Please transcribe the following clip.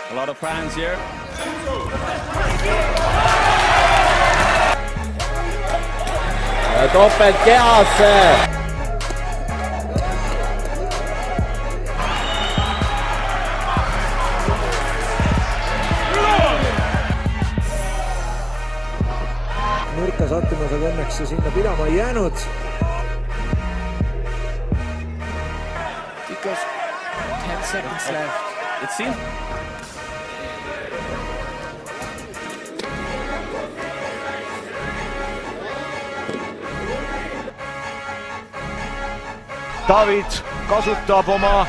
A lot of fans here. Topelt kehasse. Nurka sattumas, aga õnneks see sinna pidama ei jäänud. Because 10 seconds left. It seems. David kasutab oma